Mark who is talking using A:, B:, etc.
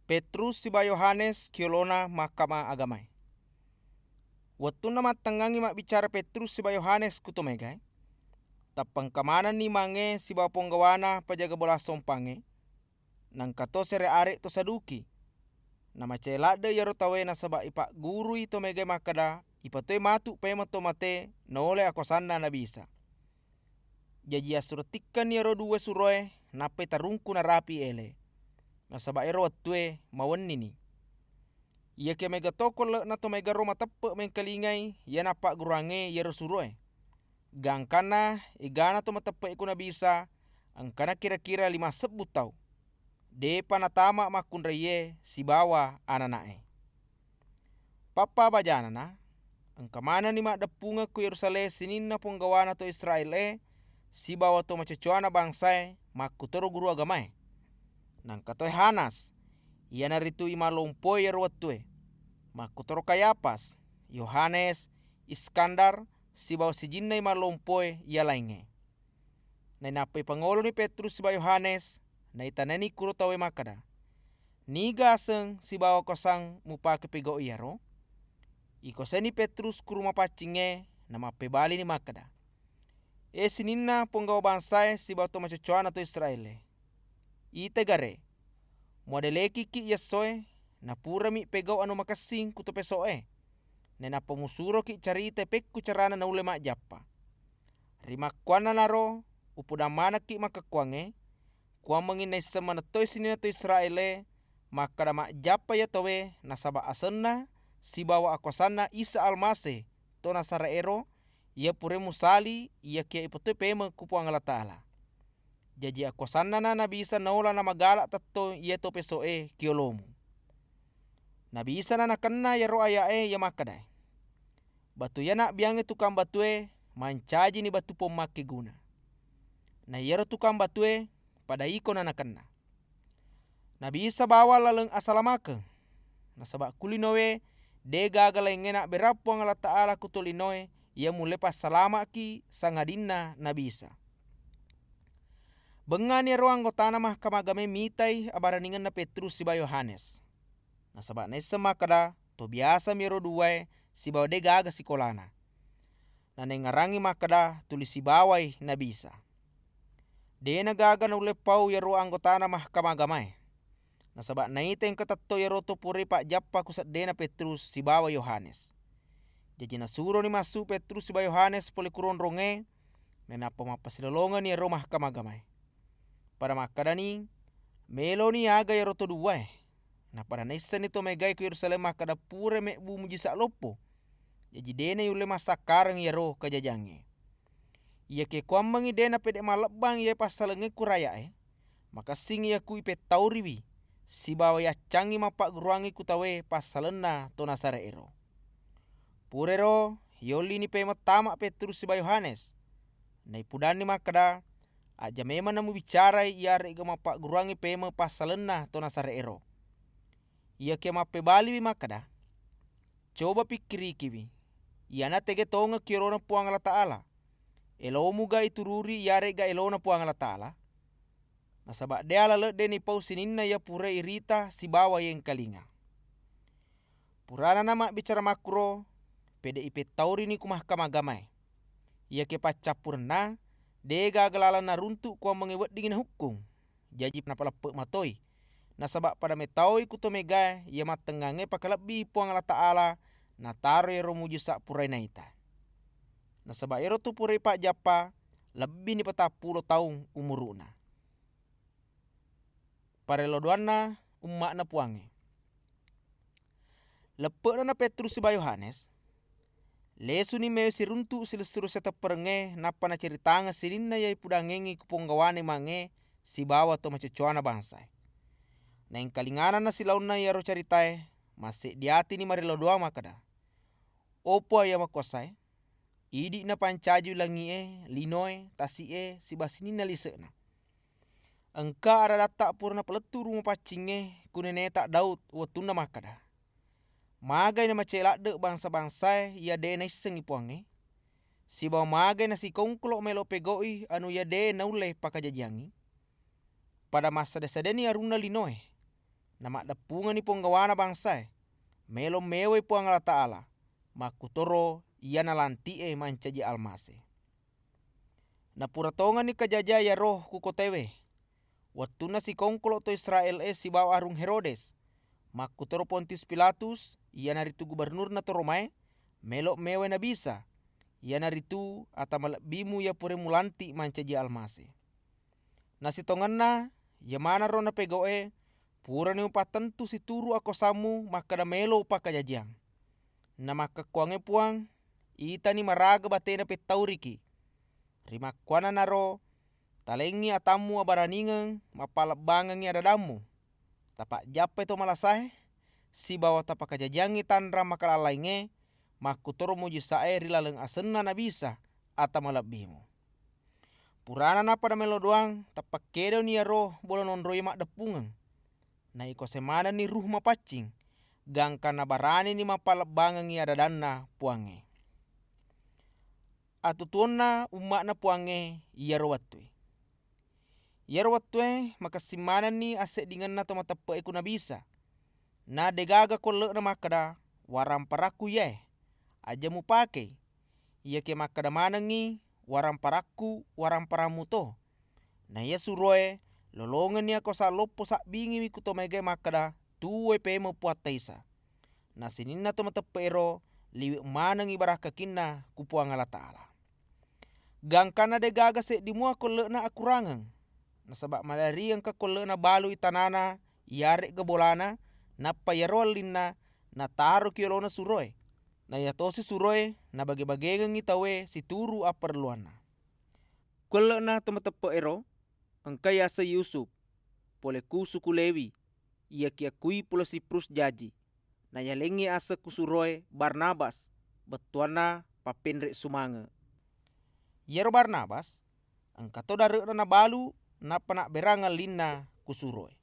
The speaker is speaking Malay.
A: Petrus siba Yohanes kiolona Mahkamah Agamai. Waktu nama tengangi mak bicara Petrus siba Yohanes kutomegai. Tapang kamanan ni mange siba ponggawana pajaga bola sompange. Nang kato sere are to saduki. Nama celade yaro tawe na saba ipa guru ito megai makada ipatoy matu pema to mate nole akosanna na bisa. Jaji asuratikan yaro duwe suroe nape tarungku na rapi ele. Nasaba ero watue mawenni ni. Ia ke mega tokol na to mega roma tepe mengkalingai ya napa gurange yaro suroe. Gangkana igana to matepe ikuna bisa angkana kira-kira 5 sebut tau. De panatama makunraye si bawa ananae. Papa bajana na angkamana ni mak depunga ku Yerusalem sininna ponggawana to Israel si bawa to macocoana bangsae makutoro guru agamae. Nang katoy Hanas ia naritu imalompoy yarwatue makutoro Kayapas Yohanes Iskandar si bawa sijinna imalompoy ia lainge. Na napay pangolo ni Petrus si bawa Yohanes na itanani kuro tawe makada. Niga aseng si bawa kosang mupa kepigo iyaro. Ikoseni Petrus kuru mapacinge na mapebali ni makada. Sininna ponggawa bangsae si bawa to macocoana to Israel. Itegare modeleki ki yasoe na pura mi pegau anu makasing kuto pesoe. Nena pemusuro ki carita pekku carana na ulema japa. Rimakwana naro upudamana ki makakwange. Kuang menginai semana toy sinina to Israel maka dama japa ya towe nasaba asenna si bawa akosanna Isa Almase to nasaraero ia pure musali ia kia ipotoy pema kupuang Allah Ta'ala. Jaji akosanna na nabisa naula na magala tatto ia to pesoe kiolomu. Nabisa na nakanna ya ro ayae ya makadai. Batu yana biange tukang batue mancaji ni batu pomake guna. Na yero tukang batue pada iko na nakanna. Nabisa bawa laleng asalamake. Nasaba kulinowe de gagala ingena berapo ang Allah Ta'ala kutulinoe ia mulepas salama ki sangadinna nabisa. Bengan ya ro anggotana Mahkamah Agamai mitai abaraningan na Petrus si bawa Yohanes. Nasaba nesa makada to biasa miro duwae si bawa de gaga sikolana. Na nengarangi makada tulis si bawai nabisa. De nagaga na ulepau yaro anggotana Mahkamah Agamai. Nasaba naiteng katatto yaro to puri pak jappa kusat dena Petrus si bawa Yohanes. Jadi nasuro ni masu Petrus si bawa Yohanes poli kuron ronge menapa mapasilolongan yaro Mahkamah Agamai. Pada makadani melo ni aga yaro to duwae. Na pada naisa ni to megai ku Yerusalem makada pure me bu mujisa lopo. Jadi dena yule masakarang yaro kajajange. Ia ke kuambangi dena pede malabang ia pasalenge kuraya maka sing ia ku ipe tauriwi si bawa ya cangi mapak guruangi kutawe pasalena to nasaraero. Purero yoli ni pe matama Petrus si bawa Yohanes. Na ipudani makada aja memang namu bicara ia rega mapak guruangi pe pasalena to nasaraero. Ia ke mape bali makada. Coba pikiri kiwi. Ia na tege tonga kirona puang Allah Ta'ala. Elomu ga itururi yare ga elona puang Allah Ta'ala. Nasaba de alale de ni pau sininna ya pure irita si bawa yang kalinga. Purana nama bicara makro PDIP tauri ni ku Mahkamah Agamai. Ia ke pacapurna de gagalala na runtu ku mengewet dingin hukum. Jaji napalape matoi. Nasaba pada metaoi ku to mega ia matengange pakalabi puang Allah Ta'ala na taro yero mujisa purai naita. Nasaba ero tu pure pak japa lebih ni 40 tahun umuruna. Parelodoana umma na puange. Lepe na Petrus si bawa Yohanes. Lesu ni meo si runtu silesuru seta perenge napa na ceritanga sininna yai pudangengi kuponggawane mange si bawa to macocoana bangsa. Na yang kalingana na silauna yaro caritae masih diati ni marelodoa makada. Opo ya makosai. Idi na pancaji langi linoe tasi si basini na lisena. Engka ada data purna peletu rumah pacinge kunene tak Daud watuna makada. Magai na macelak de bangsa-bangsa ya de na iseng ipuange. Si bawa magai na si kongklo melo pegoi anu ya de na ule pakajajangi. Pada masa desadeni aruna linoe. na makdapungan ni ponggawana bangsa melo mewe puang Allah Ta'ala makutoro iya nalanti mancaji almase. Na puratongan ni kajaja ya roh kukotewe wattuna si kongkolo to Israel si bawa arung Herodes makutoro Pontius Pilatus iya naritu gubernur na to Romae melo mewe na bisa iya naritu ata malabimu ya pure mulanti mancaji almase. Na si tonganna ya mana ro na pegoe pura ni patentu si turu ako samu makada melo pa kajajiang. Na makakuange puang ita ni maraga batena petauriki. Rima kuana naro talengi atamu abaraningang mapalabangangi adadamu. Tapak japa itu malasahe si bawa tapak kajajiangi tanra makalalainge makutoro mujisae rilaleng asenna na bisa ata malabimu. Purana na pada melo doang tapak kedo ni roh bola nonroi mak depungang. Na iko semana ni ruh mapacing gangka na barani ni mapalabangangi adadanna puange. Atutuonna umak na puange yaro watwe. Yaro watwe makasimana ni ase dengan na tomatape iku na bisa. Na degaga kole na makada waram paraku ye. Aja mu pake. Iya ke makada manangi waram paraku waram paramu to. Na iya suroe lolongan ni ako sa lopo sak bingi wiku to mege makada tuwe pe mo puat taisa. Na sinina to matepero liwi manang ibarah kakinna kupuang Allah Ta'ala. Gangkana de gaga se dimua kole na akurangang. Na sabak madari ang kakole na balu itanana yare gabolana na payarol linna na taro kiolona suroe. Na yatosi suroe na bage-bagengang itawe si turu aperluana. Kole na to matepero ang kaya sa Yusuf pole kusuku Lewi ia kiakui pula Siprus jaji na yalengi asa kusuroe Barnabas betuana papenrek sumange. Yero Barnabas ang kato dare na balu na panak berangal linna kusuroe.